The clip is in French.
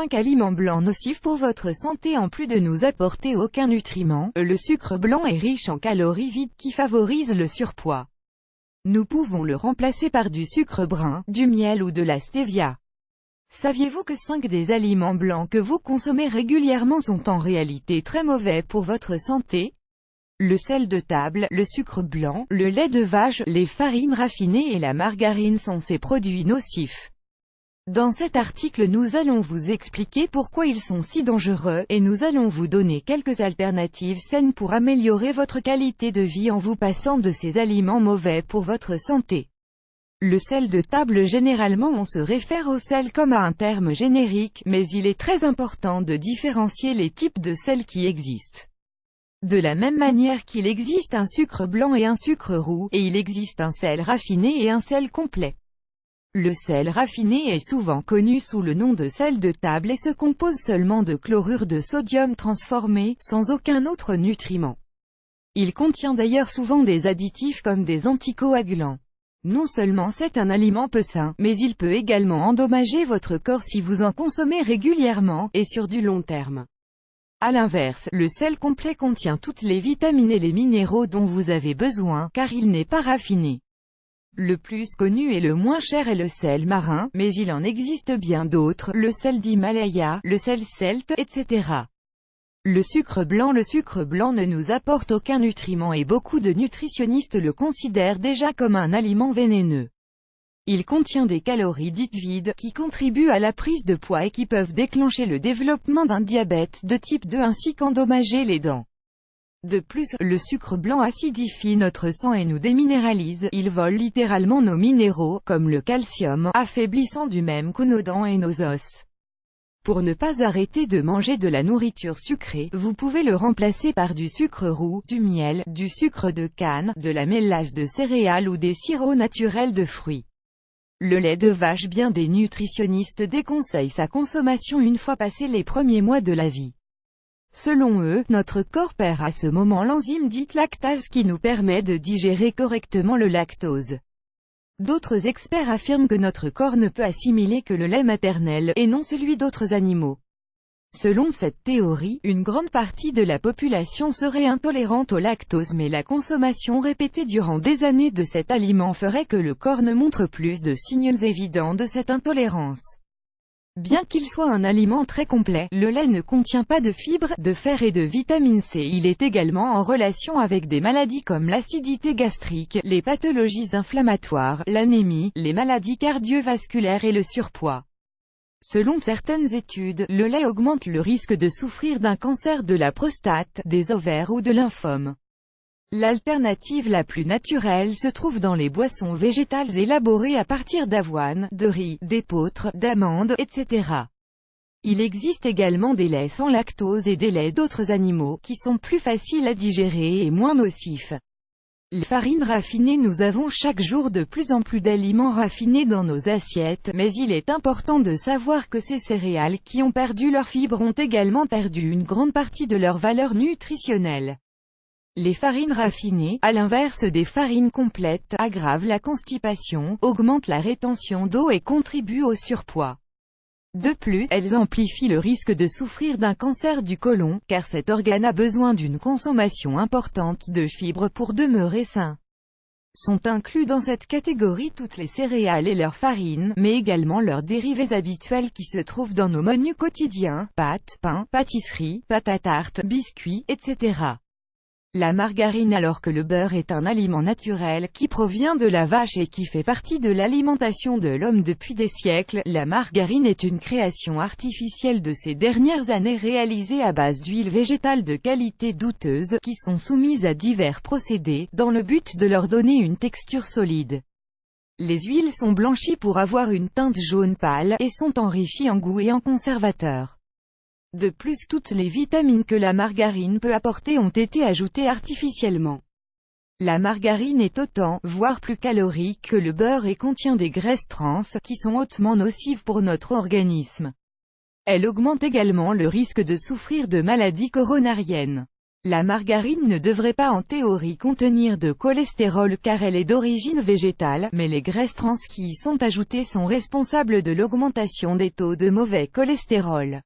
5 aliments blancs nocifs pour votre santé. En plus de nous apporter aucun nutriment, le sucre blanc est riche en calories vides qui favorisent le surpoids. Nous pouvons le remplacer par du sucre brun, du miel ou de la stevia. Saviez-vous que 5 des aliments blancs que vous consommez régulièrement sont en réalité très mauvais pour votre santé? Le sel de table, le sucre blanc, le lait de vache, les farines raffinées et la margarine sont ces produits nocifs. Dans cet article nous allons vous expliquer pourquoi ils sont si dangereux, et nous allons vous donner quelques alternatives saines pour améliorer votre qualité de vie en vous passant de ces aliments mauvais pour votre santé. Le sel de table. Généralement on se réfère au sel comme à un terme générique, mais il est très important de différencier les types de sel qui existent. De la même manière qu'il existe un sucre blanc et un sucre roux, et il existe un sel raffiné et un sel complet. Le sel raffiné est souvent connu sous le nom de sel de table et se compose seulement de chlorure de sodium transformé, sans aucun autre nutriment. Il contient d'ailleurs souvent des additifs comme des anticoagulants. Non seulement c'est un aliment peu sain, mais il peut également endommager votre corps si vous en consommez régulièrement, et sur du long terme. A l'inverse, le sel complet contient toutes les vitamines et les minéraux dont vous avez besoin, car il n'est pas raffiné. Le plus connu et le moins cher est le sel marin, mais il en existe bien d'autres, le sel d'Himalaya, le sel celte, etc. Le sucre blanc ne nous apporte aucun nutriment et beaucoup de nutritionnistes le considèrent déjà comme un aliment vénéneux. Il contient des calories dites vides, qui contribuent à la prise de poids et qui peuvent déclencher le développement d'un diabète de type 2 ainsi qu'endommager les dents. De plus, le sucre blanc acidifie notre sang et nous déminéralise, il vole littéralement nos minéraux, comme le calcium, affaiblissant du même coup nos dents et nos os. Pour ne pas arrêter de manger de la nourriture sucrée, vous pouvez le remplacer par du sucre roux, du miel, du sucre de canne, de la mélasse de céréales ou des sirops naturels de fruits. Le lait de vache. Bien des nutritionnistes déconseillent sa consommation une fois passés les premiers mois de la vie. Selon eux, notre corps perd à ce moment l'enzyme dite lactase qui nous permet de digérer correctement le lactose. D'autres experts affirment que notre corps ne peut assimiler que le lait maternel, et non celui d'autres animaux. Selon cette théorie, une grande partie de la population serait intolérante au lactose, mais la consommation répétée durant des années de cet aliment ferait que le corps ne montre plus de signes évidents de cette intolérance. Bien qu'il soit un aliment très complet, le lait ne contient pas de fibres, de fer et de vitamine C. Il est également en relation avec des maladies comme l'acidité gastrique, les pathologies inflammatoires, l'anémie, les maladies cardiovasculaires et le surpoids. Selon certaines études, le lait augmente le risque de souffrir d'un cancer de la prostate, des ovaires ou de lymphome. L'alternative la plus naturelle se trouve dans les boissons végétales élaborées à partir d'avoine, de riz, d'épeautre, d'amandes, etc. Il existe également des laits sans lactose et des laits d'autres animaux, qui sont plus faciles à digérer et moins nocifs. Les farines raffinées. Nous avons chaque jour de plus en plus d'aliments raffinés dans nos assiettes, mais il est important de savoir que ces céréales qui ont perdu leurs fibres ont également perdu une grande partie de leur valeur nutritionnelle. Les farines raffinées, à l'inverse des farines complètes, aggravent la constipation, augmentent la rétention d'eau et contribuent au surpoids. De plus, elles amplifient le risque de souffrir d'un cancer du côlon, car cet organe a besoin d'une consommation importante de fibres pour demeurer sain. Sont inclus dans cette catégorie toutes les céréales et leurs farines, mais également leurs dérivés habituels qui se trouvent dans nos menus quotidiens, pâtes, pain, pâtisseries, pâte à tarte, biscuits, etc. La margarine. Alors que le beurre est un aliment naturel, qui provient de la vache et qui fait partie de l'alimentation de l'homme depuis des siècles, la margarine est une création artificielle de ces dernières années réalisée à base d'huiles végétales de qualité douteuse, qui sont soumises à divers procédés, dans le but de leur donner une texture solide. Les huiles sont blanchies pour avoir une teinte jaune pâle, et sont enrichies en goût et en conservateurs. De plus, toutes les vitamines que la margarine peut apporter ont été ajoutées artificiellement. La margarine est autant, voire plus calorique que le beurre et contient des graisses trans, qui sont hautement nocives pour notre organisme. Elle augmente également le risque de souffrir de maladies coronariennes. La margarine ne devrait pas en théorie contenir de cholestérol car elle est d'origine végétale, mais les graisses trans qui y sont ajoutées sont responsables de l'augmentation des taux de mauvais cholestérol.